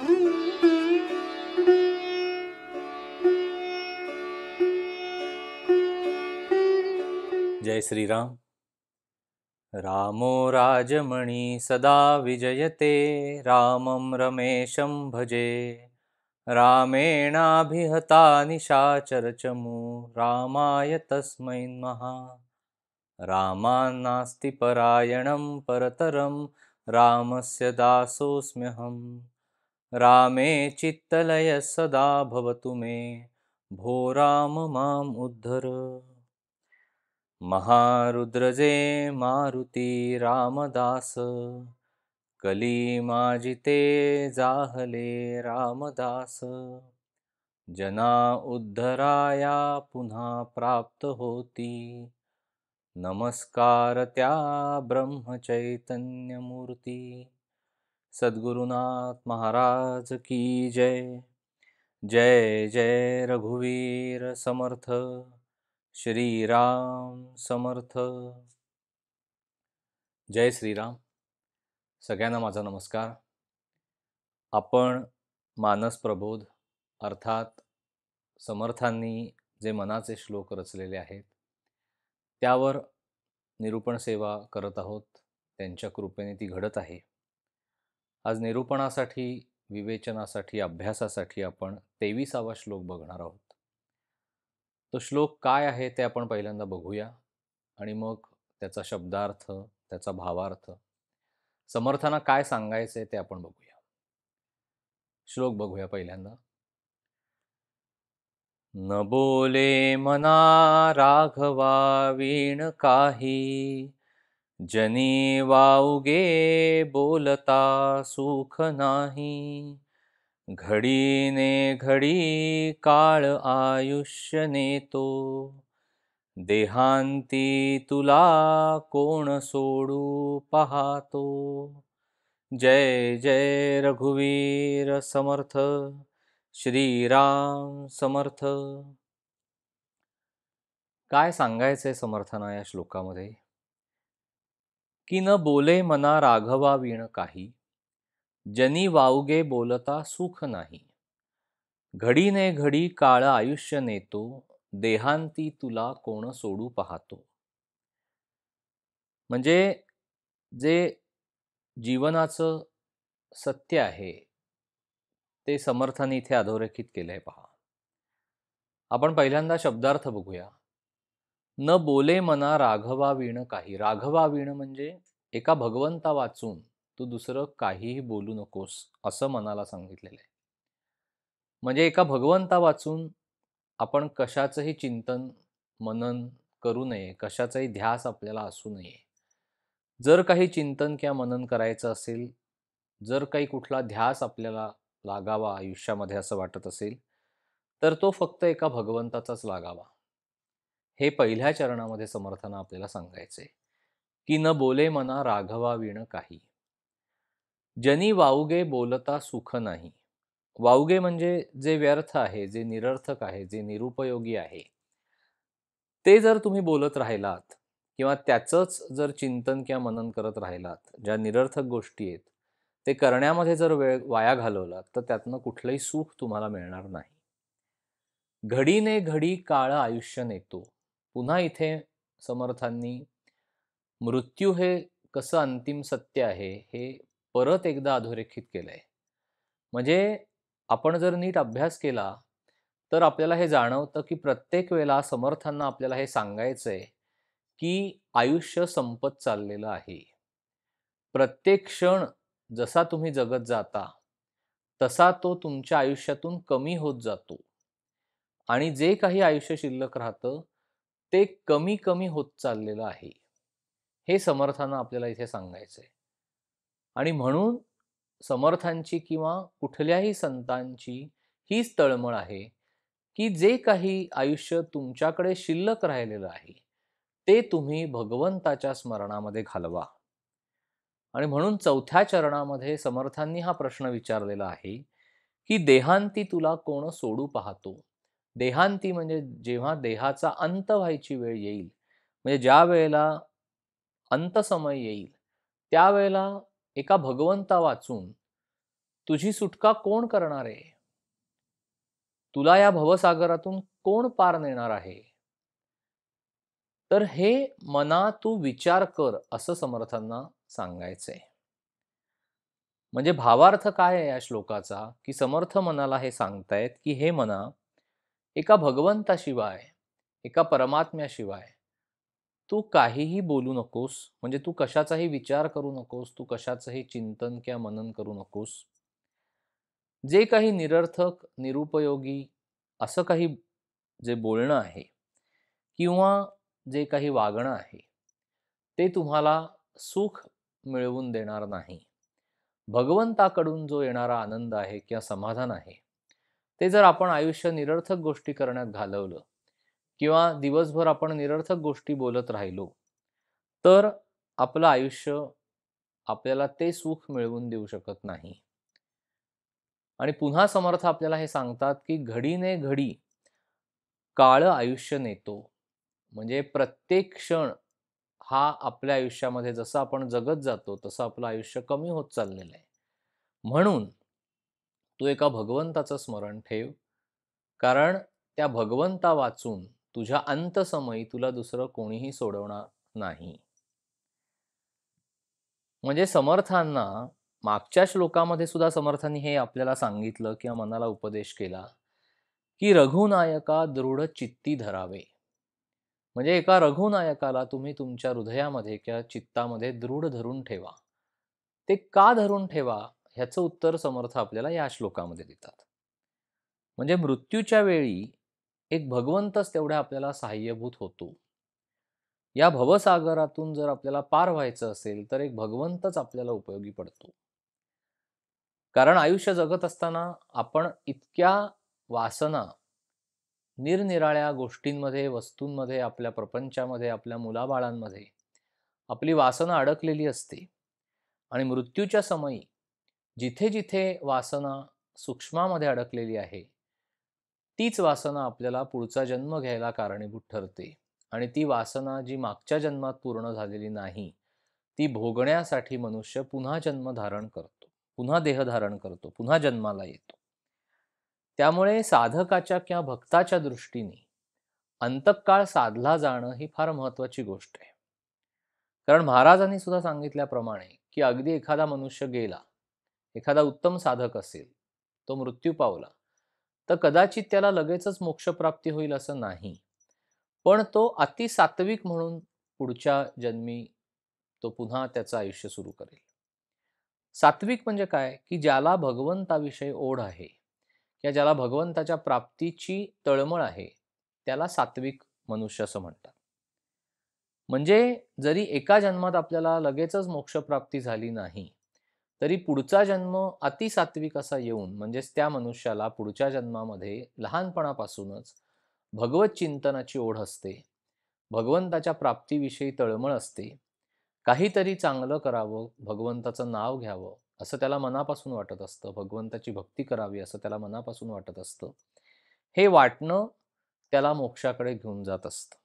जय श्रीराम। रामो राजमणि सदा विजयते, रामं रमेशं भजे। रामेणाभिहता निशाचरचमू, रामाय तस्मै नमः। रामान्नास्ति परायणं परतरं, रामस्य दासोऽस्म्यहम्। रामे चित्तलयः सदा भवतु मे, भो राम माम् उद्धर। महारुद्रजे मारुती रामदास, कलीमाजिते जाहले रामदास। जना उद्धराया पुन्हा प्राप्त होती, नमस्कार त्या ब्रह्मचैतन्यमूर्ती। सद्गुरुनाथ महाराज की जय। जय जय रघुवीर समर्थ, श्री राम समर्थ। जय श्रीराम। सगळ्यांना माझा नमस्कार। आपण मानस प्रबोध अर्थात समर्थांनी जे मनाचे श्लोक रचलेले आहेत त्यावर निरूपण सेवा करत आहोत। त्यांच्या कृपेने ती घडत आहे। आज निरूपणासाठी, विवेचनासाठी, अभ्यासासाठी आपण 23वा श्लोक बघणार आहोत। तो श्लोक काय आहे ते आपण पहिल्यांदा बघूया आणि मग त्याचा शब्दार्थ, त्याचा भावार्थ, समर्थांना काय सांगायचे ते आपण बघूया। श्लोक बघूया पहिल्यांदा। न बोले मना राघवा वीण काही, जनी वाऊगे बोलता सुख नाही। घडीने घडी काळ आयुष्य नेतो, देहांती तुला कोण सोडू पाहतो। जय जय रघुवीर समर्थ, श्रीराम समर्थ। काय सांगायचंय समर्थांना या श्लोकामध्ये की न बोले मना राघवा वीण काही, जनी वाऊगे बोलता सुख नाही। घडीने घडी काळ आयुष्य नेतो, देहांती तुला कोण सोडू पाहतो। म्हणजे जे जीवनाचं सत्य आहे ते समर्थांनी इथे अधोरेखित केलंय पहा। आपण पहिल्यांदा शब्दार्थ बघूया। न बोले मना राघवा वीण काही। राघवा वीण म्हणजे एका भगवंता वाचून तू दुसरं काहीही बोलू नकोस असं मनाला सांगितलेलं आहे। म्हणजे एका भगवंता वाचून आपण कशाचंही चिंतन मनन करू नये, कशाचाही ध्यास आपल्याला असू नये। जर काही चिंतन किंवा मनन करायचं असेल, जर काही कुठला ध्यास आपल्याला लागावा आयुष्यामध्ये असं वाटत असेल, तर तो फक्त एका भगवंताचाच लागावा। हे पहिल्या चरणामध्ये समर्थांना आपल्याला सांगायचंय की न बोले मना राघवा वीण काही, जनी वाऊगे बोलता सुख नाही। वाऊगे म्हणजे जे व्यर्थ आहे, जे निरर्थक आहे, जे निरुपयोगी आहे, ते जर तुम्ही बोलत राहिलात किंवा त्याचंच जर चिंतन किंवा मनन करत राहिलात, ज्या निरर्थक गोष्टी आहेत ते करण्यामध्ये जर वेळ वाया घालवलात तर त्यातनं कुठलंही सुख तुम्हाला मिळणार नाही। घडीने घडी काळ आयुष्य नेतो। पुन्हा इथे समर्थांनी मृत्यू हे कसं अंतिम सत्य आहे हे परत एकदा अधोरेखित केलंय। म्हणजे आपण जर नीट अभ्यास केला तर आपल्याला हे जाणवतं की प्रत्येक वेळेला समर्थांना आपल्याला हे सांगायचंय की आयुष्य संपत चाललेलं आहे। प्रत्येक क्षण जसा तुम्ही जगत जाता तसा तो तुमच्या आयुष्यातून कमी होत जातो आणि जे काही आयुष्य शिल्लक राहतं ते कमी कमी होत चाललेलं आहे। हे समर्थांना आपल्याला इथे सांगायचंय। आणि म्हणून समर्थांची किंवा कुठल्याही संतांची हीच तळमळ आहे की जे काही आयुष्य तुमच्याकडे शिल्लक राहिलेलं आहे ते तुम्ही भगवंताच्या स्मरणामध्ये घालवा। आणि म्हणून चौथ्या चरणामध्ये समर्थांनी हा प्रश्न विचारलेला आहे की देहांती तुला कोण सोडू पाहतो। देहांती म्हणजे जेव्हा देहाचा अंत व्हायची वेळ येईल, म्हणजे ज्या वेळेला अंत समय येईल त्यावेळेला एका भगवंता वाचून तुझी सुटका कोण करणार आहे? तुला या भवसागरातून कोण पार नेणार आहे? तर हे मना तू विचार कर, असं समर्थांना सांगायचंय. म्हणजे भावार्थ काय आहे या श्लोकाचा, की समर्थ मनाला हे सांगतायत, की हे मना, एका भगवंताशिवाय, एका परमात्म्याशिवाय तू काहीही बोलू नकोस. म्हणजे तू कशाचाही विचार करू नकोस, तू कशाचंही चिंतन किंवा मनन करू नकोस. जे काही निरर्थक, निरुपयोगी असं काही जे बोलणं आहे किंवा जे काही वागणं आहे, ते तुम्हाला सुख मिळवून देणार नाही. भगवंताकडून जो येणारा आनंद आहे किंवा समाधान आहे, ते जर आपण आयुष्य निरर्थक गोष्टी करण्यात घालवलं किंवा दिवसभर आपण निरर्थक गोष्टी बोलत राहिलो, तर आपलं आयुष्य आपल्याला ते सुख मिळवून देऊ शकत नाही. आणि पुन्हा समर्थ आपल्याला हे सांगतात, की घडीने घडी काळ आयुष्य नेतो. म्हणजे प्रत्येक क्षण हा आपल्या आयुष्यामध्ये जसं आपण जगत जातो, तसं आपलं आयुष्य कमी होत चाललेलं आहे. म्हणून तू एका भगवंताचं स्मरण ठेव, कारण त्या भगवंता वाचून तुझ्या अंतसमयी तुला दुसरं कोणीही सोडवणार नाही. म्हणजे समर्थांना मागच्या श्लोकामध्ये सुद्धा समर्थांनी हे आपल्याला सांगितलं किंवा मनाला उपदेश केला, की रघुनायका दृढ चित्ती धरावे. म्हणजे एका रघुनायकाला तुम्ही तुमच्या हृदयामध्ये किंवा चित्तामध्ये दृढ धरून ठेवा. ते का धरून ठेवा, ह्याचं उत्तर समर्थ आपल्याला या श्लोकामध्ये देतात. म्हणजे मृत्यूच्या वेळी एक भगवंतच तेवढ्या आपल्याला सहाय्यभूत होतो. या भवसागरातून जर आपल्याला पार व्हायचं असेल, तर एक भगवंतच आपल्याला उपयोगी पडतो. कारण आयुष्य जगत असताना आपण इतक्या वासना निरनिराळ्या गोष्टींमध्ये, वस्तूंमध्ये, आपल्या प्रपंचामध्ये, आपल्या मुलाबाळांमध्ये आपली वासना अडकलेली असते. आणि मृत्यूच्या समयी जिथे जिथे वासना सूक्ष्मामध्ये अडकलेली आहे, तीच वासना आपल्याला पुढचा जन्म घ्यायला कारणीभूत ठरते. आणि ती वासना जी मागच्या जन्मात पूर्ण झालेली नाही, ती भोगण्यासाठी मनुष्य पुन्हा जन्म धारण करतो, पुन्हा देह धारण करतो, पुन्हा जन्माला येतो. त्यामुळे साधकाच्या किंवा भक्ताच्या दृष्टीने अंतकाळ साधला जाणं ही फार महत्वाची गोष्ट आहे. कारण महाराजांनी सुद्धा सांगितल्याप्रमाणे, की अगदी एखादा मनुष्य गेला, एखादा उत्तम साधक असेल, तो मृत्यू पावला, तर कदाचित त्याला लगेचच मोक्षप्राप्ती होईल असं नाही. पण तो अतिसात्विक म्हणून पुढच्या जन्मी तो पुन्हा त्याचं आयुष्य सुरू करेल. सात्विक म्हणजे काय, की ज्याला भगवंताविषयी ओढ आहे किंवा ज्याला भगवंताच्या प्राप्तीची तळमळ आहे, त्याला सात्विक मनुष्य असं म्हणतात. म्हणजे जरी एका जन्मात आपल्याला लगेचच मोक्षप्राप्ती झाली नाही, तरी पुढचा जन्म अतिसात्विक असा येऊन, म्हणजेच त्या मनुष्याला पुढच्या जन्मामध्ये लहानपणापासूनच भगवत चिंतनाची ओढ असते, भगवंताच्या प्राप्तीविषयी तळमळ असते, काहीतरी चांगलं करावं, भगवंताचं नाव घ्यावं असं त्याला मनापासून वाटत असतं, भगवंताची भक्ती करावी असं त्याला मनापासून वाटत असतं. हे वाटणं त्याला मोक्षाकडे घेऊन जात असतं.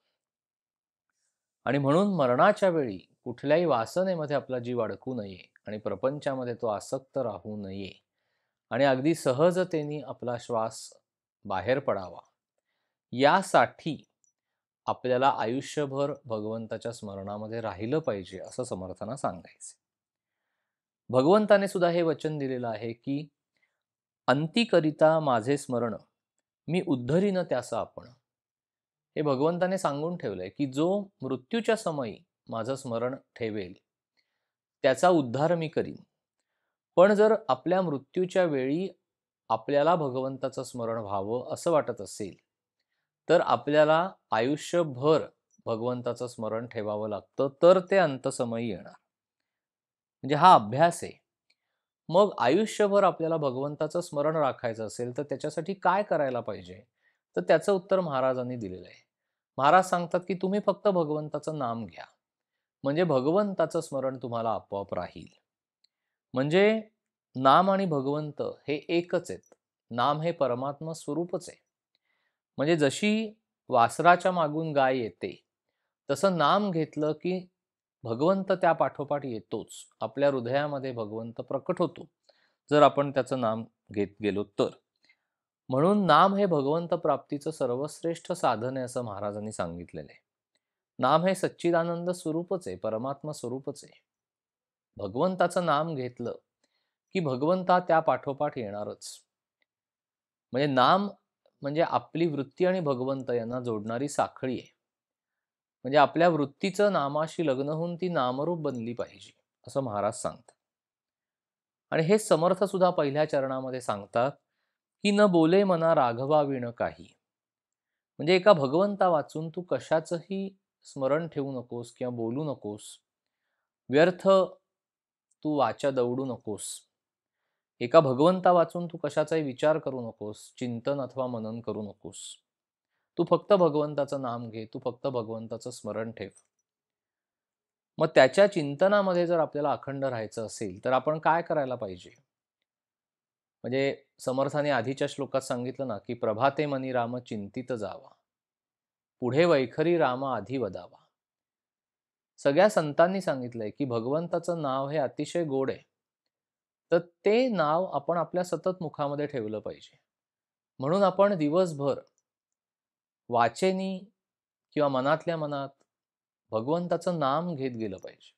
आणि म्हणून मरणाच्या वेळी कुठल्याही वासनेमध्ये आपला जीव अडकू नये आणि प्रपंचामध्ये तो आसक्त राहू नये आणि अगदी सहजतेने आपला श्वास बाहेर पडावा, यासाठी आपल्याला आयुष्यभर भगवंताच्या स्मरणामध्ये राहिलं पाहिजे, असं समर्थांना सांगायचं. भगवंताने सुद्धा हे वचन दिलेलं आहे, की अंतिकरिता माझे स्मरण, मी उद्धरीन त्यास आपण. हे भगवंताने सांगून ठेवलंय, की जो मृत्यूच्या समयी माझं स्मरण ठेवेल, त्याचा उद्धार मी करीन. पण जर आपल्या मृत्यूच्या वेळी आपल्याला भगवंताचं स्मरण व्हावं असं वाटत असेल, तर आपल्याला आयुष्यभर भगवंताचं स्मरण ठेवावं लागतं, तर ते अंतसमयी येणार. म्हणजे हा अभ्यास आहे. मग आयुष्यभर आपल्याला भगवंताचं स्मरण राखायचं असेल, तर त्याच्यासाठी काय करायला पाहिजे? तर त्याचं उत्तर महाराजांनी दिलेलं आहे. महाराज सांगतात, की तुम्ही फक्त भगवंताचं नाम घ्या. म्हणजे भगवंताचं स्मरण तुम्हाला आपोआप राहील. म्हणजे नाम आणि भगवंत हे एकच आहेत. नाम हे परमात्मा स्वरूपच आहे. म्हणजे जशी वासराच्या मागून गाय येते, तसं नाम घेतलं की भगवंत त्या पाठोपाठ येतोच. आपल्या हृदयामध्ये भगवंत प्रकट होतो. जर आपण त्याचं नाम घेत गेलो तर. म्हणून नाम हे भगवंत प्राप्तीचं सर्वश्रेष्ठ साधन आहे असं महाराजांनी सांगितलेलं आहे. नाम हे सच्चिदानंद स्वरूपच आहे, परमात्मा स्वरूपच आहे. भगवंताचं नाम घेतलं की भगवंता त्या पाठोपाठ येणारच. म्हणजे नाम म्हणजे आपली वृत्ती आणि भगवंत यांना जोडणारी साखळी आहे. म्हणजे आपल्या वृत्तीचं नामाशी लग्न होऊन ती नामरूप बनली पाहिजे असं महाराज सांगतात. आणि हे समर्थ सुद्धा पहिल्या चरणामध्ये सांगतात की न बोले मना राघवा विण काही. म्हणजे एका भगवंता वाचून तू कशाचंही स्मरण ठेवू नकोस किंवा बोलू नकोस. व्यर्थ तू वाचा दौडू नकोस. एका भगवंता वाचून तू कशाचाही विचार करू नकोस, चिंतन अथवा मनन करू नकोस. तू फक्त भगवंताचं नाम घे, तू फक्त भगवंताचं स्मरण ठेव. मग त्याच्या चिंतनामध्ये जर आपल्याला अखंड राहायचं असेल तर आपण काय करायला पाहिजे? म्हणजे समर्थाने आधीच्या श्लोकात सांगितलं ना की प्रभाते मनी राम चिंतित जावा, पुढे वैखरी राम आधी वदावा. सगळ्या संतांनी सांगितलंय की भगवंताचं नाव हे अतिशय गोड आहे. तर ते नाव आपण आपल्या सतत मुखामध्ये ठेवलं पाहिजे. म्हणून आपण दिवसभर वाचेनी किंवा मनातल्या मनात भगवंताचं नाम घेत गेलं पाहिजे.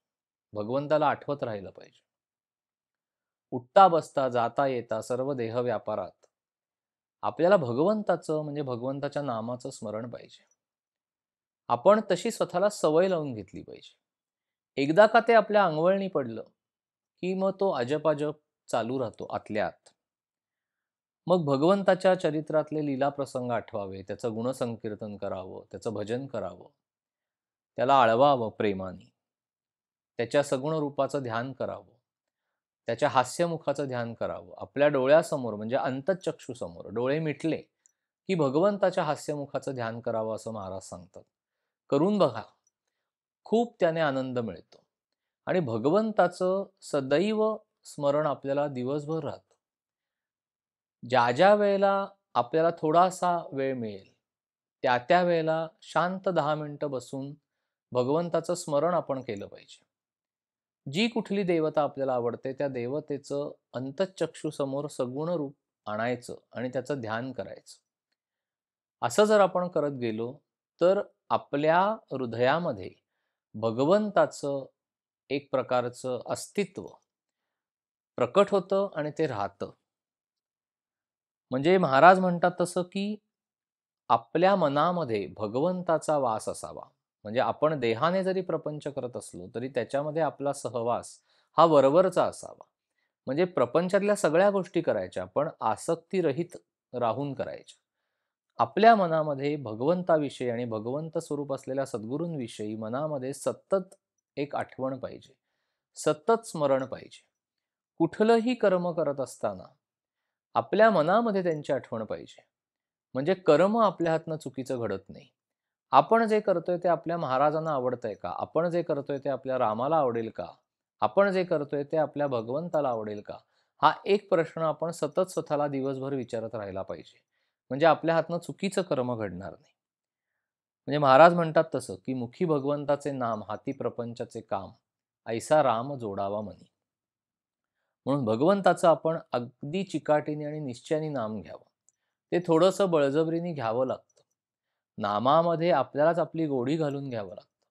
भगवंताला आठवत राहिलं पाहिजे. उठता बसता जाता येता सर्व देह व्यापारात आपल्याला भगवंताचं म्हणजे भगवंताच्या नामाचं स्मरण पाहिजे. आपण तशी स्वतःला सवय लावून घेतली पाहिजे. एकदा का ते आपल्या अंगवळणी पडलं की मग तो अजपाजप चालू राहतो आतल्या आत. मग भगवंताच्या चरित्रातले लीला प्रसंग आठवावे, त्याचं गुणसंकीर्तन करावं, त्याचं भजन करावं, त्याला आळवावं प्रेमाने, त्याच्या सगुण रूपाचं ध्यान करावं, त्याच्या हास्यमुखाचं ध्यान करावं. आपल्या डोळ्यासमोर म्हणजे अंतःचक्षुसमोर डोळे मिटले की भगवंताच्या हास्यमुखाचं ध्यान करावं असं महाराज सांगतात. करून बघा, खूप त्याने आनंद मिळतो आणि भगवंताचं सदैव स्मरण आपल्याला दिवसभर राहतं. ज्या ज्या वेळेला आपल्याला थोडासा वेळ मिळेल त्या त्या वेळेला शांत 10 मिनिटं बसून भगवंताचं स्मरण आपण केलं पाहिजे. जी कुठली देवता आपल्याला आवडते त्या देवतेचं अंतःचक्षुसमोर सगुण रूप आणायचं आणि त्याचं ध्यान करायचं. असं जर आपण करत गेलो तर आपल्या हृदयामध्ये भगवंताचं एक प्रकारचं अस्तित्व प्रकट होतं आणि ते राहतं. म्हणजे महाराज म्हणतात तसं की आपल्या मनामध्ये भगवंताचा वास असावा. म्हणजे आपण देहाने जरी प्रपंच करत असलो तरी त्याच्यामध्ये आपला सहवास हा वरवरचा असावा. म्हणजे प्रपंचातल्या सगळ्या गोष्टी करायच्या पण आसक्तीरहित राहून करायच्या. आपल्या मनामध्ये भगवंताविषयी आणि भगवंत स्वरूप असलेल्या सद्गुरूंविषयी मनामध्ये सतत एक आठवण पाहिजे, सतत स्मरण पाहिजे. कुठलंही कर्म करत असताना आपल्या मनामध्ये त्यांची आठवण पाहिजे. म्हणजे कर्म आपल्या हातनं चुकीचं घडत नाही. आपण जे करतोय ते आपल्या महाराजांना आवडतंय का? आपण जे करतोय ते आपल्या रामाला आवडेल का? आपण जे करतोय ते आपल्या भगवंताला आवडेल का? हा एक प्रश्न आपण सतत स्वतःला दिवसभर विचारत राहायला पाहिजे. म्हणजे आपल्या हातनं चुकीचं कर्म घडणार नाही. म्हणजे महाराज म्हणतात तसं की मुखी भगवंताचे नाम, हाती प्रपंचाचे काम, ऐसा राम जोडावा मनी. म्हणून भगवंताचं आपण अगदी चिकाटीने आणि निश्चयाने नाम घ्यावं. ते थोडंसं बळजबरीने घ्यावं लागतं. नामामध्ये आपल्यालाच आपली गोडी घालून घ्यावं लागतं.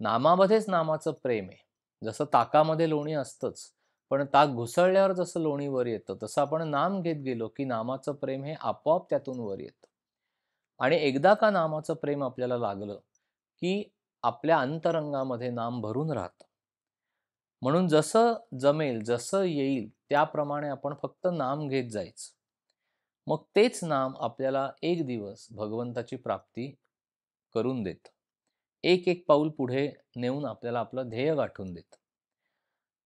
नामामध्येच नामाचं प्रेम आहे. जसं ताकामध्ये लोणी असतंच, पण ताक घुसळल्यावर जसं लोणी वर येतं तसं आपण नाम घेत गेलो की नामाचं प्रेम हे आपोआप त्यातून वर येतं. आणि एकदा का नामाचं प्रेम आपल्याला लागलं की आपल्या अंतरंगामध्ये नाम भरून राहतं. म्हणून जसं जमेल, जसं येईल त्याप्रमाणे आपण फक्त नाम घेत जायचं. मग तेच नाम आपल्याला एक दिवस भगवंताची प्राप्ती करून देतं. एक एक पाऊल पुढे नेऊन आपल्याला आपलं ध्येय गाठून देतं.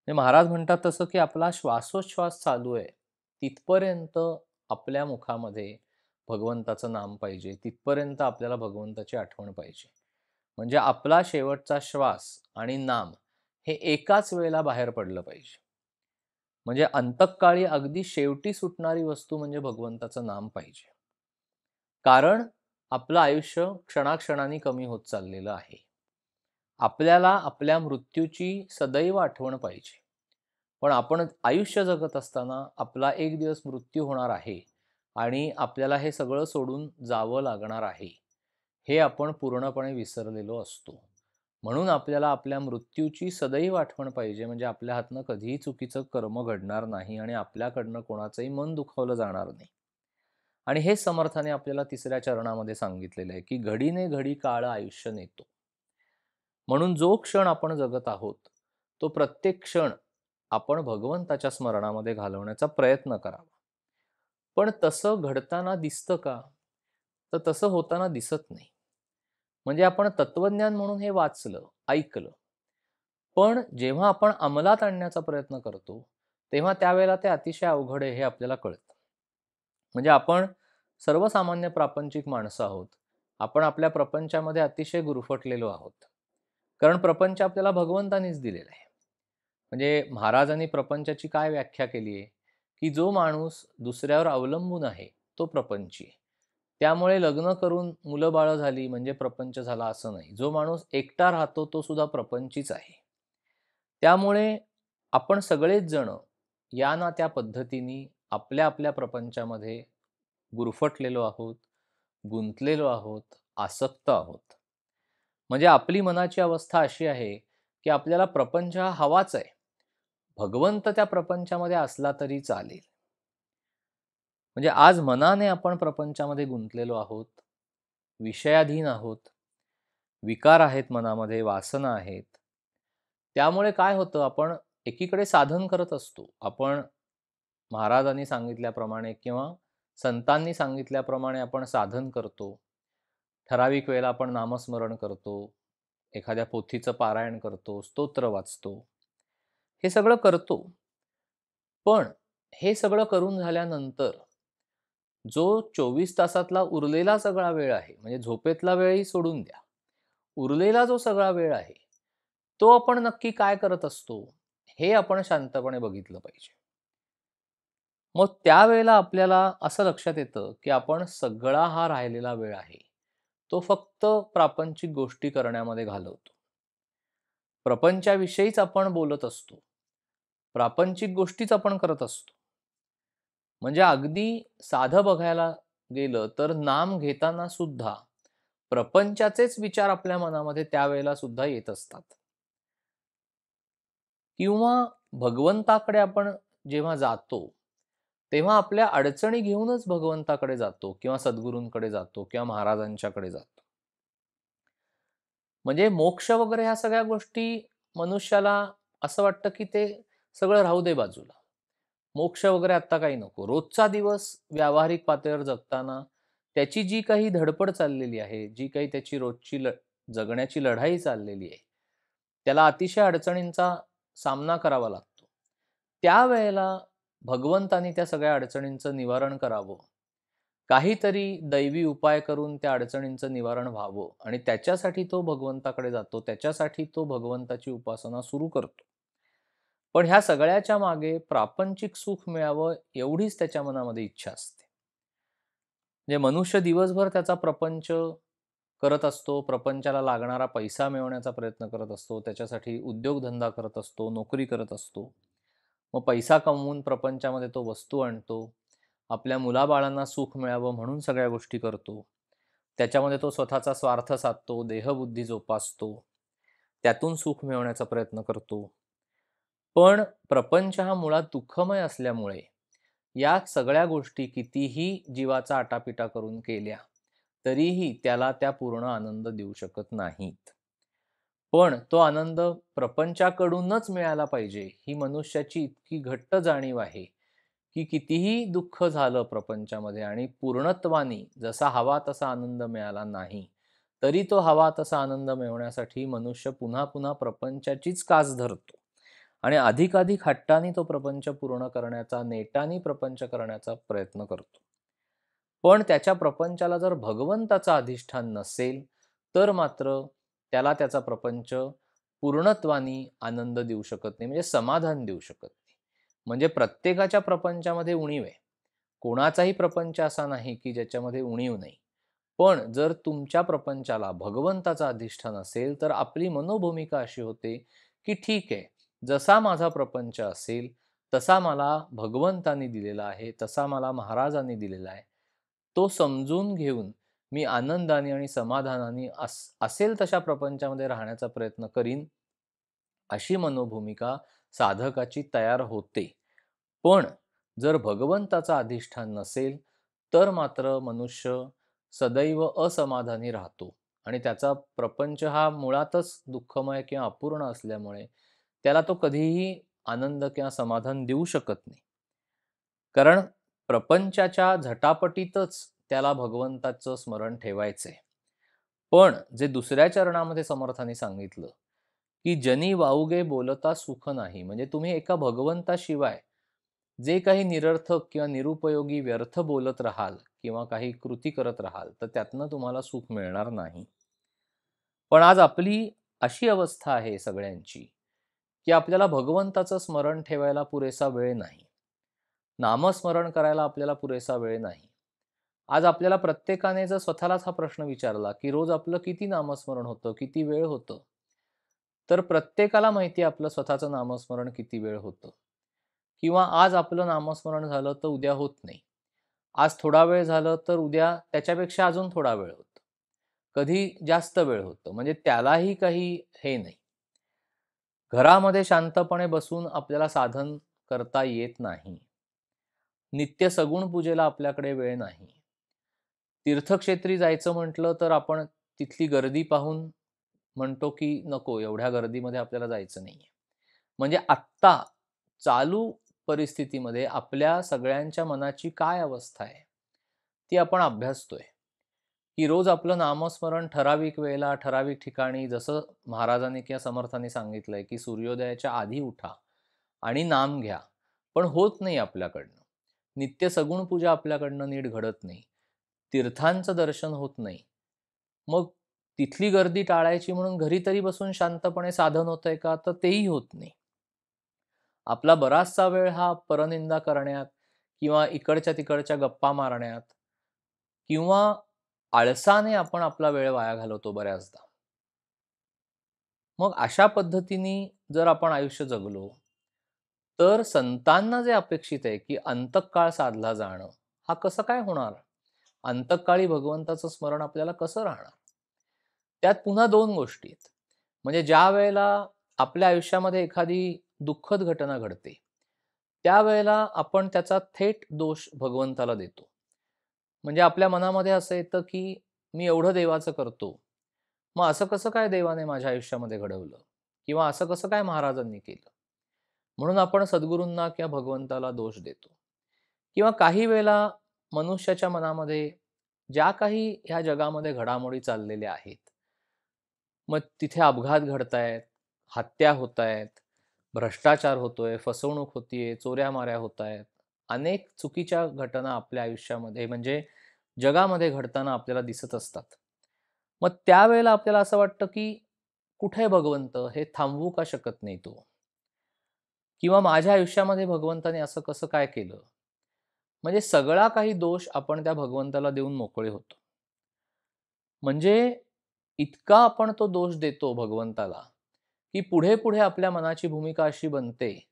ते महाराज म्हणतात तसं की आपला श्वासोच्छ्वास चालू आहे तिथपर्यंत आपल्या मुखामध्ये भगवंताचं नाम पाहिजे. तिथपर्यंत आपल्याला भगवंताची आठवण पाहिजे. म्हणजे आपला शेवटचा श्वास आणि नाम हे एकाच वेळेला बाहेर पडलं पाहिजे. म्हणजे अंतःकाळी अगदी शेवटी सुटणारी वस्तू म्हणजे भगवंताचं नाम पाहिजे. कारण आपलं आयुष्य क्षणाक्षणांनी कमी होत चाललेलं आहे. आपल्याला आपल्या मृत्यूची सदैव आठवण पाहिजे. पण आपण आयुष्य जगत असताना आपला एक दिवस मृत्यू होणार आहे आणि आपल्याला हे सगळं सोडून जावं लागणार आहे, हे आपण पूर्णपणे विसरलेलो असतो. म्हणून आपल्याला आपल्या मृत्यूची सदैव आठवण पाहिजे, म्हणजे आपल्या हातनं कधीही चुकीचं कर्म घडणार नाही आणि आपल्याकडनं कोणाचंही मन दुखावलं जाणार नाही. आणि हेच समर्थाने आपल्याला तिसऱ्या चरणामध्ये सांगितलेलं आहे, की घडीने घडी काळ आयुष्य नेतो. म्हणून जो क्षण आपण जगत आहोत, तो प्रत्येक क्षण आपण भगवंताच्या स्मरणामध्ये घालवण्याचा प्रयत्न करावा. पण तसं घडताना दिसतं का? तर तसं होताना दिसत नाही. म्हणजे आपण तत्वज्ञान म्हणून हे वाचलं, ऐकलं. पण जेव्हा आपण अंमलात आणण्याचा प्रयत्न करतो, तेव्हा त्यावेळेला ते अतिशय अवघड आहे हे आपल्याला कळतं. म्हणजे आपण सर्वसामान्य प्रापंचिक माणसं आहोत. आपण आपल्या प्रपंचामध्ये अतिशय गुरफटलेलो आहोत. कारण प्रपंच आपल्याला भगवंतानीच दिलेला आहे. म्हणजे महाराजांनी प्रपंचाची काय व्याख्या केली आहे, की जो माणूस दुसऱ्यावर अवलंबून आहे, तो प्रपंची आहे. त्यामुळे लग्न करून मुलं बाळं झाली म्हणजे प्रपंच झाला असं नाही. जो माणूस एकटा राहतो तो सुद्धा प्रपंचीच आहे. त्यामुळे आपण सगळेच जण या ना त्या पद्धतीने आपल्या आपल्या प्रपंचामध्ये गुरफटलेलो आहोत, गुंतलेलो आहोत, आसक्त आहोत. म्हणजे आपली मनाची अवस्था अशी आहे, की आपल्याला प्रपंच हा हवाच आहे. भगवंत त्या प्रपंचामध्ये असला तरी चालेल. म्हणजे आज मनाने आपण प्रपंचामध्ये गुंतलेलो आहोत, विषयाधीन आहोत, विकार आहेत मनामध्ये, वासना आहेत. त्यामुळे काय होतं, आपण एकीकडे साधन करत असतो. आपण महाराजांनी सांगितल्याप्रमाणे किंवा संतांनी सांगितल्याप्रमाणे आपण साधन करतो. ठराविक वेळेला आपण नामस्मरण करतो, एखाद्या पोथीचं पारायण करतो, स्तोत्र वाचतो. हे सगळं करतो. पण हे सगळं करून झाल्यानंतर जो 24 तासातला उरलेला सगळा वेळ आहे, म्हणजे झोपेतला वेळही सोडून द्या. उरलेला जो सगळा वेळ आहे, तो आपण नक्की काय करत असतो, हे आपण शांतपणे बघितलं पाहिजे. मग त्यावेळेला आपल्याला असं लक्षात येतं, की आपण सगळा हा राहिलेला वेळ आहे, तो फक्त प्रापंचिक गोष्टी करण्यामध्ये घालवतो. प्रपंचाविषयीच आपण बोलत असतो. प्रापंचिक गोष्टीच आपण करत असतो. म्हणजे अगदी साधं बघायला गेलं तर नाम घेताना सुद्धा प्रपंचाचेच विचार आपल्या मनामध्ये त्यावेळेला सुद्धा येत असतात. किंवा भगवंताकडे आपण जेव्हा जातो, तेव्हा आपल्या अडचणी घेऊनच भगवंताकडे जातो किंवा सद्गुरूंकडे जातो किंवा महाराजांच्याकडे जातो. म्हणजे मोक्ष वगैरे ह्या सगळ्या गोष्टी मनुष्याला असं वाटतं, की ते सगळं राहू दे बाजूला. मोक्ष वगैरे आत्ता काही नको. रोजचा दिवस व्यावहारिक पातळीवर जगताना त्याची जी काही धडपड चाललेली आहे, जी काही त्याची रोजची जगण्याची लढाई चाललेली आहे, त्याला अतिशय अडचणींचा सामना करावा लागतो. त्यावेळेला भगवंतानी त्या सगळ्या अडचणींचं निवारण करावं. काहीतरी दैवी उपाय करून त्या अडचणींचं निवारण व्हावं आणि त्याच्यासाठी तो भगवंताकडे जातो. त्याच्यासाठी तो भगवंताची उपासना सुरू करतो. पण ह्या सगळ्याच्या मागे प्रापंचिक सुख मिळावं एवढीच त्याच्या मनामध्ये इच्छा असते. म्हणजे मनुष्य दिवसभर त्याचा प्रपंच करत असतो, प्रपंचाला लागणारा पैसा मिळवण्याचा प्रयत्न करत असतो, त्याच्यासाठी उद्योगधंदा करत असतो, नोकरी करत असतो. मग पैसा कमवून प्रपंचामध्ये तो वस्तू आणतो. आपल्या मुलाबाळांना सुख मिळावं म्हणून सगळ्या गोष्टी करतो. त्याच्यामध्ये तो स्वतःचा स्वार्थ साधतो, देहबुद्धी जोपासतो. त्यातून सुख मिळवण्याचा प्रयत्न करतो. पण प्रपंच हा मुळात दुःखमय असल्यामुळे या सगळ्या गोष्टी कितीही जीवाचा आटापिटा करून केल्या, तरीही त्याला त्या पूर्ण आनंद देऊ शकत नाहीत. पण तो आनंद प्रपंचाकडूनच मिळाला पाहिजे, ही मनुष्याची इतकी घट्ट जाणीव आहे, की कितीही दुःख झालं प्रपंचामध्ये आणि पूर्णत्वानी जसा हवा तसा आनंद मिळाला नाही, तरी तो हवा तसा आनंद मिळवण्यासाठी मनुष्य पुन्हा पुन्हा प्रपंचाचीच कास धरतो आणि अधिकाधिक हट्टाने तो प्रपंच पूर्ण करण्याचा, नेटाने प्रपंच करण्याचा प्रयत्न करतो. पण त्याच्या प्रपंचाला जर भगवंताचं अधिष्ठान नसेल, तर मात्र त्याला त्याचा प्रपंच पूर्णत्वानी आनंद देऊ शकत नाही, म्हणजे समाधान देऊ शकत नाही. म्हणजे प्रत्येकाच्या प्रपंचामध्ये उणीव आहे. कोणाचाही प्रपंच असा नाही की ज्याच्यामध्ये उणीव नाही. पण जर तुमच्या प्रपंचाला भगवंताचा अधिष्ठान असेल, तर आपली मनोभूमिका अशी होते, की ठीक आहे, जसा माझा प्रपंच असेल तसा मला भगवंतांनी दिलेला आहे, तसा मला महाराजांनी दिलेला आहे. तो समजून घेऊन मी आनंदाने आणि समाधानाने असेल तशा प्रपंचामध्ये राहण्याचा प्रयत्न करीन, अशी मनोभूमिका साधकाची तयार होते. पण जर भगवंताचा अधिष्ठान नसेल, तर मात्र मनुष्य सदैव असमाधानी राहतो आणि त्याचा प्रपंच हा मुळातच दुःखमय किंवा अपूर्ण असल्यामुळे त्याला तो कधीही आनंद किंवा समाधान देऊ शकत नाही. कारण प्रपंचाच्या झटापटीतच त्याला भगवंताचं स्मरण ठेवायचंय. पण जे दुसऱ्या चरणामध्ये समर्थांनी सांगितलं, की "जनी वाऊगे बोलता सुख नाही." म्हणजे तुम्ही एका भगवंताशिवाय जे काही निरर्थक किंवा निरुपयोगी व्यर्थ बोलत राहाल किंवा काही कृती करत राहाल, तर त्यातनं तुम्हाला सुख मिळणार नाही. पण आज आपली अशी अवस्था आहे सगळ्यांची, की आपल्याला भगवंताचं स्मरण ठेवायला पुरेसा वेळ नाही. नामस्मरण करायला आपल्याला पुरेसा वेळ नाही. आज आपल्याला प्रत्येकाने जर स्वतःलाच हा प्रश्न विचारला, की रोज आपलं किती नामस्मरण होतं, किती वेळ होतं? तर प्रत्येकाला माहिती आहे आपलं स्वतःचं नामस्मरण किती वेळ होतं. किंवा आज आपलं नामस्मरण झालं तर उद्या होत नाही. आज थोडा वेळ झालं तर उद्या त्याच्यापेक्षा अजून थोडा वेळ होतो. कधी जास्त वेळ होतं. म्हणजे त्यालाही काही हे नाही. घरामध्ये शांतपणे बसून आपल्याला साधन करता येत नाही. नित्य सगुण पूजेला आपल्याकडे वेळ नाही. तीर्थक्षेत्री जायचं म्हटलं तर आपण तिथली गर्दी पाहून म्हणतो की नको, एवढ्या गर्दीमध्ये आपल्याला जायचं नाहीये. म्हणजे आत्ता चालू परिस्थितीमध्ये आपल्या सगळ्यांच्या मनाची काय अवस्था आहे, ती आपण अभ्यासतोय. की रोज आपलं नामस्मरण ठराविक वेळेला, ठराविक ठिकाणी जसं महाराजांनी किंवा समर्थांनी सांगितलंय, की सूर्योदयाच्या आधी उठा आणि नाम घ्या. पण होत नाही आपल्याकडनं. नित्य सगुण पूजा आपल्याकडनं नीट घडत नाही. तीर्थांचं दर्शन होत नाही. मग तिथली गर्दी टाळायची म्हणून घरी तरी बसून शांतपणे साधन होतंय का? तर तेही होत नाही. आपला बराचसा वेळ हा परनिंदा करण्यात किंवा इकडच्या तिकडच्या गप्पा मारण्यात किंवा आळसाने आपण आपला वेळ वाया घालवतो बऱ्याचदा. मग अशा पद्धतीने जर आपण आयुष्य जगलो, तर संतांना जे अपेक्षित आहे, की अंतःकाळ साधला जाणं, हा कसं काय होणार? अंतःकाळी भगवंताचं स्मरण आपल्याला कसं राहणार? त्यात पुन्हा 2 गोष्टी आहेत. म्हणजे ज्यावेळेला आपल्या आयुष्यामध्ये एखादी दुःखद घटना घडते, त्यावेळेला आपण त्याचा थेट दोष भगवंताला देतो. म्हणजे आपल्या मनामध्ये असं येतं, की मी एवढं देवाचं करतो. मग असं कसं काय देवाने माझ्या आयुष्यामध्ये घडवलं? किंवा असं कसं काय महाराजांनी केलं? म्हणून आपण सद्गुरूंना किंवा भगवंताला दोष देतो. किंवा काही वेळेला मनुष्याच्या मनामध्ये ज्या काही ह्या जगामध्ये घडामोडी चाललेल्या आहेत, मग तिथे अपघात घडतायत, हत्या होतायत, भ्रष्टाचार होतोय, फसवणूक होतीये, चोऱ्या-माऱ्या होतायत. अनेक चुकीच्या घटना आपल्या आयुष्यामध्ये म्हणजे जगामध्ये घडताना आपल्याला दिसत असतात. मग त्यावेळेला आपल्याला असं वाटतं, की कुठे भगवंत? हे थांबवू का शकत नाही तो? किंवा माझ्या आयुष्यामध्ये भगवंताने असं कसं काय केलं? म्हणजे सगळा काही दोष आपण त्या भगवंताला देऊन मोकळे होतो. म्हणजे इतका आपण तो दोष देतो भगवंताला, की पुढे-पुढे आपल्या मनाची भूमिका अशी बनते,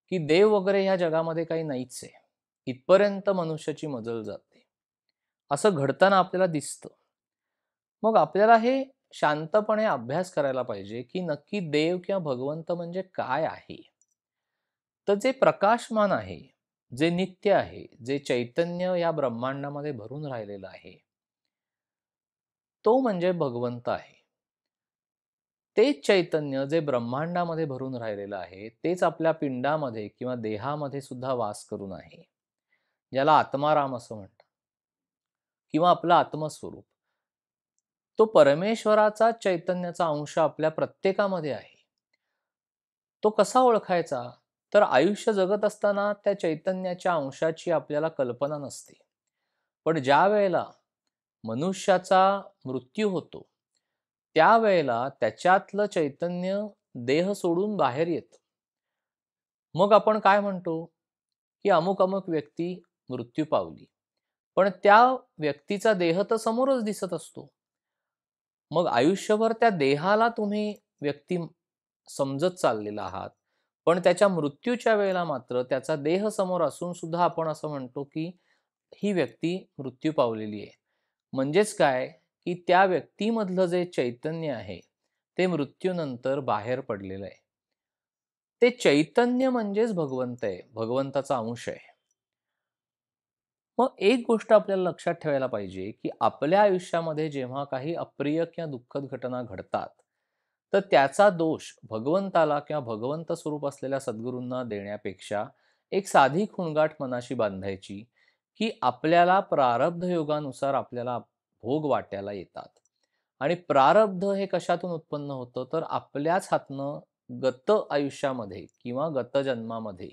की देव वगैरे ह्या जगामध्ये काही नाहीच आहे. इथपर्यंत मनुष्याची मजल जाते. असं घडताना आपल्याला दिसतं. मग आपल्याला हे शांतपणे अभ्यास करायला पाहिजे, की नक्की देव किंवा भगवंत म्हणजे काय आहे? तर जे प्रकाशमान आहे, जे नित्य आहे, जे चैतन्य या ब्रह्मांडामध्ये भरून राहिलेलं आहे, तो म्हणजे भगवंत आहे. तेच चैतन्य जे ब्रह्मांडामध्ये भरून राहिलेलं आहे, तेच आपल्या पिंडामध्ये किंवा देहामध्ये सुद्धा वास करून आहे. ज्याला आत्माराम असं म्हणतात किंवा आपलं आत्मस्वरूप. तो परमेश्वराचा चैतन्याचा अंश आपल्या प्रत्येकामध्ये आहे. तो कसा ओळखायचा? तर आयुष्य जगत असताना त्या चैतन्याच्या अंशाची आपल्याला कल्पना नसते. पण ज्यावेळेला मनुष्याचा मृत्यू होतो, त्यावेळेला त्याच्यातलं चैतन्य देह सोडून बाहेर येतं. मग आपण काय म्हणतो, की अमुक-अमुक व्यक्ती मृत्यू पावली. पण त्या व्यक्तीचा देह तर समोरच दिसत असतो. मग आयुष्यभर त्या देहाला तुम्ही व्यक्ती समजत चाललेला आहात. पण त्याच्या मृत्यूच्या वेळेला मात्र त्याचा देह समोर असून सुद्धा आपण असं म्हणतो की ही व्यक्ती मृत्यू पावलेली आहे. म्हणजेच काय, की त्या व्यक्तीमधलं जे चैतन्य आहे, ते मृत्यूनंतर बाहेर पडलेलं आहे. ते चैतन्य म्हणजेच भगवंत आहे, भगवंताचा अंश आहे. मग एक गोष्ट आपल्याला लक्षात ठेवायला पाहिजे, की आपल्या आयुष्यामध्ये जेव्हा काही अप्रिय किंवा दुःखद घटना घडतात, तर त्याचा दोष भगवंताला किंवा भगवंत स्वरूप असलेल्या सद्गुरूंना देण्यापेक्षा एक साधी खुणगाठ मनाशी बांधायची, की आपल्याला प्रारब्ध योगानुसार आपल्याला भोग वाट्याला येतात. आणि प्रारब्ध हे कशातून उत्पन्न होतं, तर आपल्याच हातनं गत आयुष्यामध्ये किंवा गत जन्मामध्ये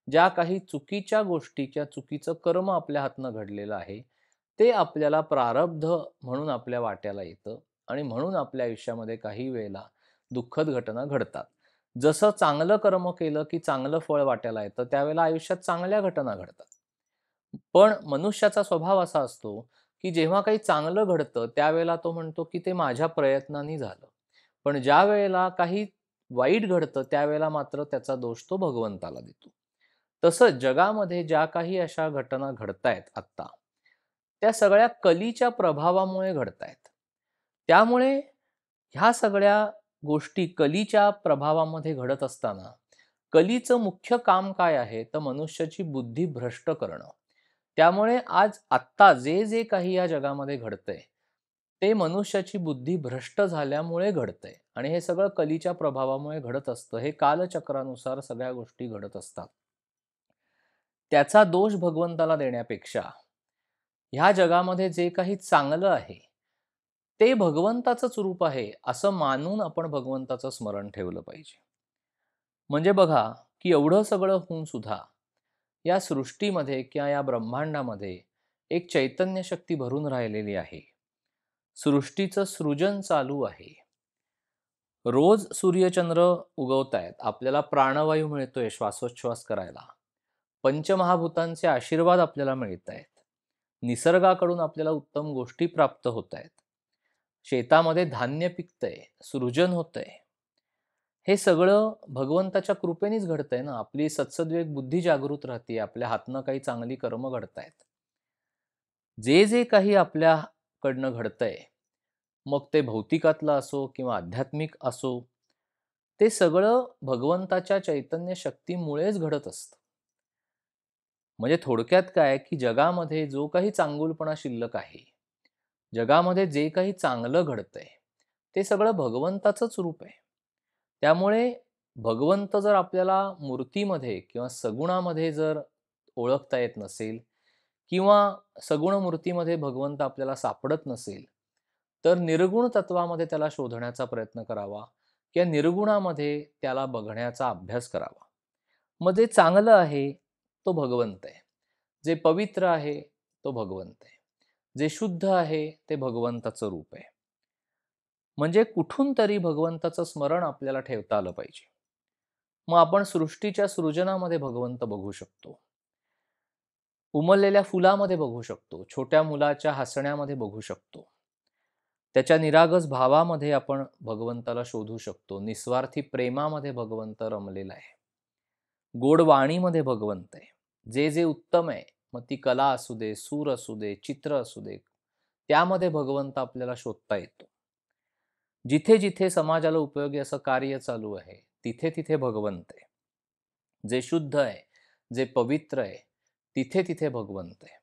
ज्या काही चुकीच्या गोष्टी किंवा चुकीचं कर्म आपल्या हातनं घडलेलं आहे, ते आपल्याला प्रारब्ध म्हणून आपल्या वाट्याला येतं आणि म्हणून आपल्या आयुष्यामध्ये काही वेळेला दुःखद घटना घडतात. जसं चांगलं कर्म केलं की चांगलं फळ वाट्याला येतं, त्यावेळेला आयुष्यात चांगल्या घटना घडतात. पण मनुष्याचा स्वभाव असा असतो, की जेव्हा काही चांगलं घडतं, त्यावेळेला तो म्हणतो, की ते माझ्या प्रयत्नांनी झालं. पण ज्यावेळेला काही वाईट घडतं, त्यावेळेला मात्र त्याचा दोष तो भगवंताला देतो. तसंच जगामध्ये ज्या काही अशा घटना घडतायत आत्ता, त्या सगळ्या कलीच्या प्रभावामुळे घडतायत. त्यामुळे ह्या सगळ्या गोष्टी कलीच्या प्रभावामध्ये घडत असताना, कलीचं मुख्य काम काय आहे? तर मनुष्याची बुद्धी भ्रष्ट करणं. त्यामुळे आज आत्ता जे काही या जगामध्ये घडतंय, ते मनुष्याची बुद्धी भ्रष्ट झाल्यामुळे घडतंय आणि हे सगळं कलीच्या प्रभावामुळे घडत असतं. हे कालचक्रानुसार सगळ्या गोष्टी घडत असतात. त्याचा दोष भगवंताला देण्यापेक्षा ह्या जगामध्ये जे काही चांगलं आहे, ते भगवंताचंच रूप आहे, असं मानून आपण भगवंताचं स्मरण ठेवलं पाहिजे. म्हणजे बघा, की एवढं सगळं होऊन सुद्धा या सृष्टीमध्ये किंवा या ब्रह्मांडामध्ये एक चैतन्य शक्ती भरून राहिलेली आहे. सृष्टीचं सृजन चालू आहे. रोज सूर्यचंद्र उगवतायत. आपल्याला प्राणवायू मिळतोय श्वासोच्छ्वास करायला. पंचमहाभूतांचे आशीर्वाद आपल्याला मिळतायत. निसर्गाकडून आपल्याला उत्तम गोष्टी प्राप्त होतायत. शेतामध्ये धान्य पिकतंय, सृजन होतंय. हे सगळं भगवंताच्या कृपेनेच घडतंय ना. आपली सत्सद्विवेक बुद्धी जागृत राहते. आपल्या हातनं काही चांगली कर्म घडतायत. जे काही आपल्याकडनं घडतंय, मग ते भौतिकातलं असो किंवा आध्यात्मिक असो, ते सगळं भगवंताच्या चैतन्य शक्तीमुळेच घडत असतं. म्हणजे थोडक्यात काय, की जगामध्ये जो काही चांगुलपणा शिल्लक आहे, जगामध्ये जे काही चांगलं घडतंय, ते सगळं भगवंताचंच रूप आहे. त्यामुळे भगवंत जर आपल्याला मूर्तीमध्ये किंवा सगुणामध्ये जर ओळखता येत नसेल किंवा सगुण मूर्तीमध्ये भगवंत आपल्याला सापडत नसेल, तर निर्गुण तत्वामध्ये त्याला शोधण्याचा प्रयत्न करावा किंवा निर्गुणामध्ये त्याला बघण्याचा अभ्यास करावा. मग जे चांगलं आहे, तो भगवंत आहे. जे पवित्र आहे, तो भगवंत आहे. जे शुद्ध आहे, ते भगवंताचं रूप आहे. म्हणजे कुठून तरी भगवंताचं स्मरण आपल्याला ठेवता आलं पाहिजे. मग आपण सृष्टीच्या सृजनामध्ये भगवंत बघू शकतो. उमललेल्या फुलामध्ये बघू शकतो. छोट्या मुलाच्या हसण्यामध्ये बघू शकतो. त्याच्या निरागस भावामध्ये आपण भगवंताला शोधू शकतो. निस्वार्थी प्रेमामध्ये भगवंत रमलेला आहे. गोड वाणीमध्ये भगवंत आहे. जे उत्तम आहे, मग ती कला असू दे, सूर असू दे, चित्र असू दे, त्यामध्ये भगवंत आपल्याला शोधता येतो. जिथे समाजाला उपयोगी असं कार्य चालू आहे, तिथे भगवंत आहे. जे शुद्ध आहे, जे पवित्र आहे, तिथे भगवंत आहे.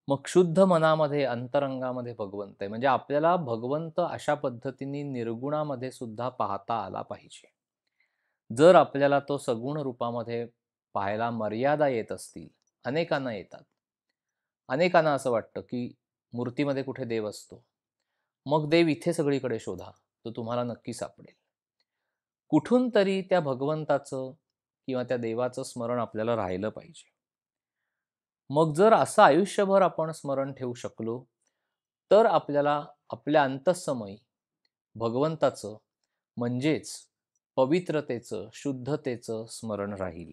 मग शुद्ध मनामध्ये, अंतरंगामध्ये भगवंत आहे. म्हणजे आपल्याला भगवंत अशा पद्धतीने निर्गुणामध्ये सुद्धा पाहता आला पाहिजे. जर आपल्याला तो सगुण रूपामध्ये पाहायला मर्यादा येत असतील, अनेकांना येतात. अनेकांना असं वाटतं, की मूर्तीमध्ये कुठे देव असतो. मग देव इथे सगळीकडे शोधा, तो तुम्हाला नक्की सापडेल. कुठून तरी त्या भगवंताचं किंवा त्या देवाचं स्मरण आपल्याला राहिलं पाहिजे. मग जर असं आयुष्यभर आपण स्मरण ठेवू शकलो, तर आपल्याला आपल्या अंतःसमयी भगवंताचं म्हणजेच पवित्रतेचं, शुद्धतेचं स्मरण राहील.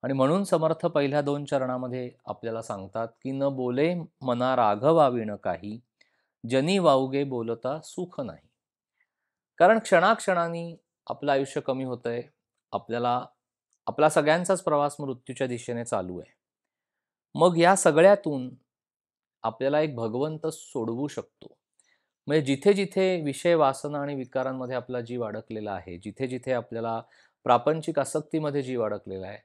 आणि म्हणून समर्थ पहिल्या 2 चरणामध्ये आपल्याला सांगतात, की "न बोले मना राघवाविण काही, जनी वावगे बोलता सुख नाही." कारण क्षणाक्षणानी आपलं आयुष्य कमी होतंय. आपल्याला आपला सगळ्यांचाच प्रवास मृत्यूच्या दिशेने चालू आहे. मग या सगळ्यातून आपल्याला एक भगवंत सोडवू शकतो. म्हणजे जिथे-जिथे विषय, वासना आणि विकारांमध्ये आपला जीव अडकलेला आहे, जिथे-जिथे आपल्याला प्रापंचिक आसक्तीमध्ये जीव अडकलेला आहे,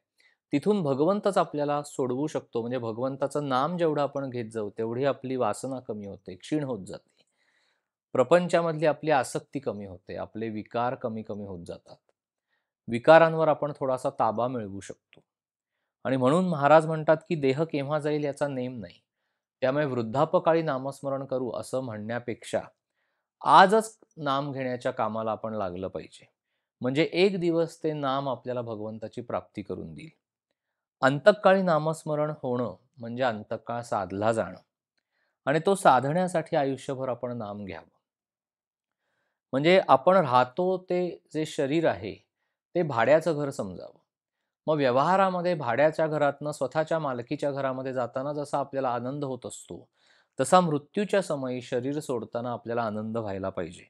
तिथून भगवंतच आपल्याला सोडवू शकतो. म्हणजे भगवंताचं नाम जेवढं आपण घेत जाऊ, तेवढी आपली वासना कमी होते, क्षीण होत जाते. प्रपंचामधली आपली आसक्ती कमी होते, आपले विकार कमी-कमी होत जातात. विकारांवर आपण थोडासा ताबा मिळवू शकतो. आणि म्हणून महाराज म्हणतात, की देह केव्हा जाईल याचा नेम नाही. त्यामुळे वृद्धापकाळी नामस्मरण करू असं म्हणण्यापेक्षा आजच नाम घेण्याच्या कामाला आपण लागलं पाहिजे. म्हणजे एक दिवस ते नाम आपल्याला भगवंताची प्राप्ती करून देईल. अंतःकाळी नामस्मरण होणं म्हणजे अंतःकाळ साधला जाणं आणि तो साधण्यासाठी आयुष्यभर आपण नाम घ्यावं. म्हणजे आपण राहतो ते जे शरीर आहे, ते भाड्याचं घर समजावं. मग व्यवहारामध्ये भाड्याच्या घरातनं स्वतःच्या मालकीच्या घरामध्ये जाताना जसा आपल्याला आनंद होत असतो, तसा मृत्यूच्या समयी शरीर सोडताना आपल्याला आनंद व्हायला पाहिजे.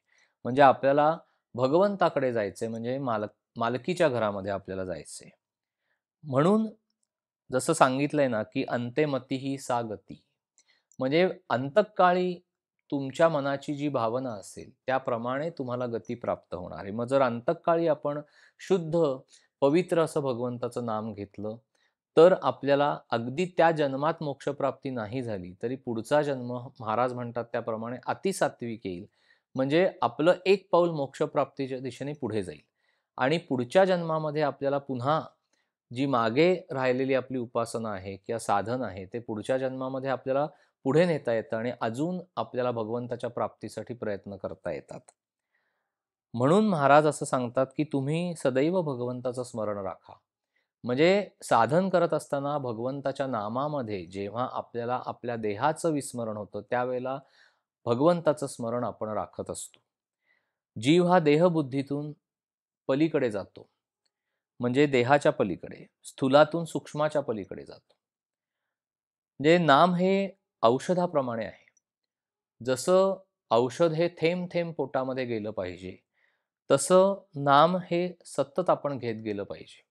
म्हणजे आपल्याला भगवंताकडे जायचंय, म्हणजे मालकीच्या घरामध्ये आपल्याला जायचंय. म्हणून जसं सांगितलंय ना, की "अंते मतिः सा गती." म्हणजे अंतःकाळी तुमच्या मनाची जी भावना असेल, त्याप्रमाणे तुम्हाला गती प्राप्त होणार आहे. मग जर अंतःकाळी आपण शुद्ध, पवित्र असं भगवंताचं नाम घेतलं, तर आपल्याला अगदी त्या जन्मात मोक्षप्राप्ती नाही झाली, तरी पुढचा जन्म महाराज म्हणतात त्याप्रमाणे अतिसात्विक येईल. म्हणजे आपलं एक पाऊल मोक्षप्राप्तीच्या दिशेने पुढे जाईल आणि पुढच्या जन्मामध्ये आपल्याला पुन्हा जी मागे राहिलेली आपली उपासना आहे किंवा साधन आहे, ते पुढच्या जन्मामध्ये आपल्याला पुढे नेता येतं आणि अजून आपल्याला भगवंताच्या प्राप्तीसाठी प्रयत्न करता येतात. म्हणून महाराज असं सांगतात, की तुम्ही सदैव भगवंताचं स्मरण राखा. म्हणजे साधन करत असताना भगवंताच्या नामामध्ये जेव्हा आपल्याला आपल्या देहाचं विस्मरण होतं, त्यावेळेला भगवंताचं स्मरण आपण राखत असतो. जीव हा देहबुद्धीतून पलीकडे जातो. म्हणजे देहाच्या पलीकडे, स्थूलातून सूक्ष्माच्या पलीकडे जातो. म्हणजे नाम हे औषधाप्रमाणे आहे. जसं औषध हे थेंब-थेंब पोटामध्ये गेलं पाहिजे, तसं नाम हे सतत आपण घेत गेलं पाहिजे.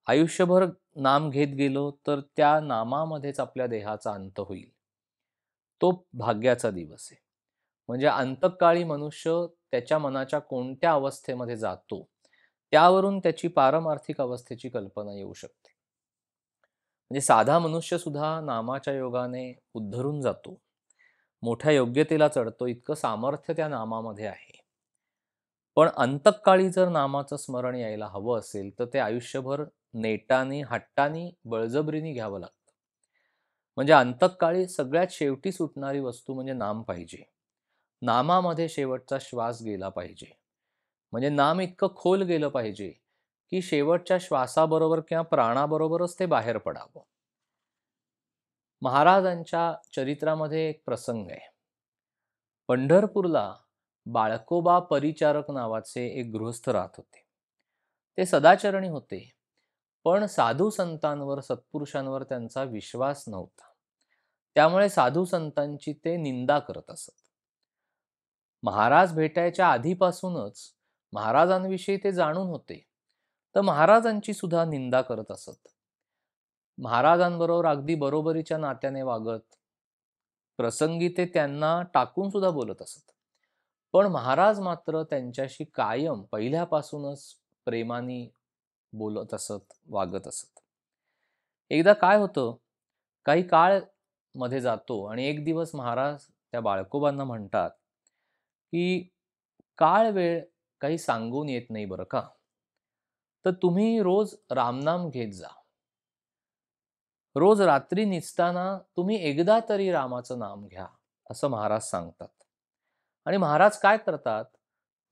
आयुष्यभर नाम घेत गेलो, तर त्या नामामध्येच आपल्या देहाचा अंत होईल. तो भाग्याचा दिवस आहे. म्हणजे अंतःकाळी मनुष्य त्याच्या मनाच्या कोणत्या अवस्थेमध्ये जातो, त्यावरून त्याची पारमार्थिक अवस्थेची कल्पना येऊ शकते. म्हणजे साधा मनुष्य सुद्धा नामाच्या योगाने उद्धरून जातो. मोठ्या योग्यतेला चढतो, इतकं सामर्थ्य त्या नामामध्ये आहे. पण अंतःकाळी जर नामाचं स्मरण यायला हवं असेल, तर ते आयुष्यभर नेटाने, हट्टाने, बळजबरीने घ्यावं लागतं. म्हणजे अंतःकाळी सगळ्यात शेवटी सुटणारी वस्तू म्हणजे नाम पाहिजे. नामामध्ये शेवटचा श्वास गेला पाहिजे. म्हणजे नाम इतकं खोल गेलं पाहिजे, की शेवटच्या श्वासाबरोबर किंवा प्राणाबरोबरच ते बाहेर पडावं. महाराजांच्या चरित्रामध्ये एक प्रसंग आहे. पंढरपूरला बाळकोबा परिचारक नावाचे एक गृहस्थ राहत होते. ते सदाचरणी होते, पण साधू संतांवर, सत्पुरुषांवर त्यांचा विश्वास नव्हता. त्यामुळे साधू संतांची ते निंदा करत असत. महाराज भेटायच्या आधीपासूनच महाराजांविषयी ते जाणून होते, तर महाराजांची सुद्धा निंदा करत असत. महाराजांबरोबर अगदी बरोबरीच्या नात्याने वागत, प्रसंगी ते त्यांना टाकून सुद्धा बोलत असत. पण महाराज मात्र त्यांच्याशी कायम पहिल्यापासूनच प्रेमाने बोलत असत, वागत असत. एकदा काय होतं, काही काळ मध्ये जातो आणि एक दिवस महाराज त्या बाळकोबांना म्हणतात, की काळ वेळ काही सांगून येत नाही बरं का. तर तुम्ही रोज रामनाम घेत जा. रोज रात्री निजताना तुम्ही एकदा तरी रामाचं नाम घ्या, असं महाराज सांगतात. आणि महाराज काय करतात,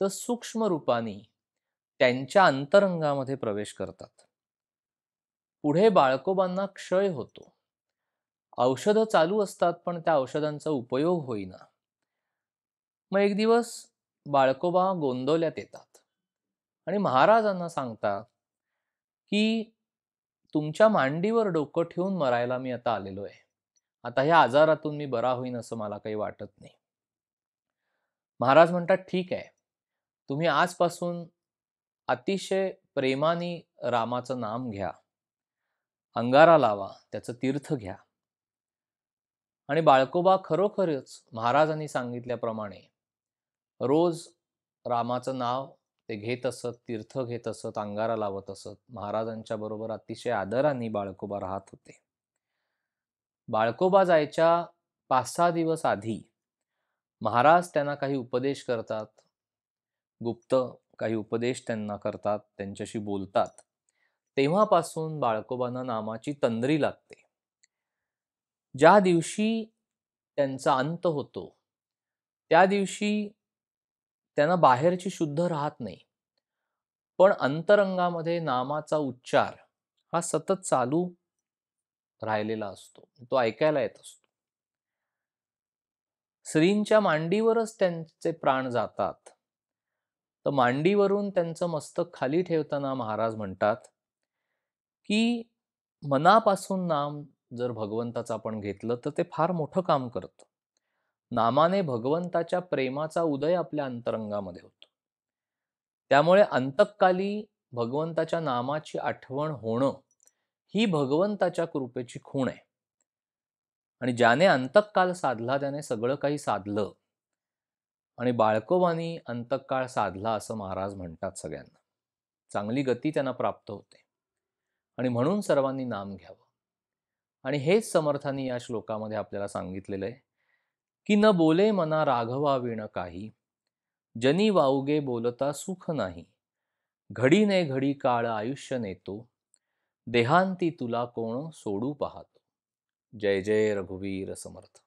तर सूक्ष्म रूपाने त्यांच्या अंतरंगामध्ये प्रवेश करतात. पुढे बाळकोबांना क्षय होतो. औषधं चालू असतात, पण त्या औषधांचा उपयोग होईना. मग एक दिवस बाळकोबा गोंदवल्यात येतात आणि महाराजांना सांगतात, की तुमच्या मांडीवर डोकं ठेवून मरायला मी आता आलेलो आहे. आता ह्या आजारातून मी बरा होईन असं मला काही वाटत नाही. महाराज म्हणतात, ठीक आहे. तुम्ही आजपासून अतिशय प्रेमाने रामाचं नाम घ्या, अंगारा लावा, त्याचं तीर्थ घ्या. आणि बाळकोबा खरोखरच महाराजांनी सांगितल्याप्रमाणे रोज रामाचं नाव ते घेत असत, तीर्थ घेत असत, अंगारा लावत असत. महाराजांच्या बरोबर अतिशय आदराने बाळकोबा राहत होते. बाळकोबा जायच्या 5-6 दिवस आधी महाराज त्यांना काही उपदेश करतात, गुप्त काही उपदेश त्यांना करतात, त्यांच्याशी बोलतात. तेव्हापासून बाळकोबांना नामाची तंद्री लागते. ज्या दिवशी त्यांचा अंत होतो, त्या दिवशी त्यांना बाहेरची शुद्ध राहत नाही, पण अंतरंगामध्ये नामाचा उच्चार हा सतत चालू राहिलेला असतो, तो ऐकायला येत असतो. श्रींच्या मांडीवरच त्यांचे प्राण जातात, तर मांडीवरून त्यांचं मस्तक खाली ठेवताना महाराज म्हणतात की मनापासून नाम जर भगवंताचं आपण घेतलं तर ते फार मोठं काम करतं. नामाने भगवंताच्या प्रेमाचा उदय आपल्या अंतरंगामध्ये होतो. त्यामुळे अंतकाली भगवंताच्या नामाची आठवण होणं ही भगवंताच्या कृपेची खूण आहे. आणि ज्याने अंतकाल साधला त्याने सगळं काही साधलं. आणि बाळकोबांनी अंतकाळ साधला असं महाराज म्हणतात सगळ्यांना. चांगली गती त्यांना प्राप्त होते. आणि म्हणून सर्वांनी नाम घ्यावं. आणि हेच समर्थांनी या श्लोकामध्ये आपल्याला सांगितलेलं आहे की न बोले मना राघवा विण काही, जनी वाऊगे बोलता सुख नाही. घडी ने घडी काळ आयुष्य नेतो, देहांती तुला कोण सोडू पाहतो. जय जय रघुवीर समर्थ.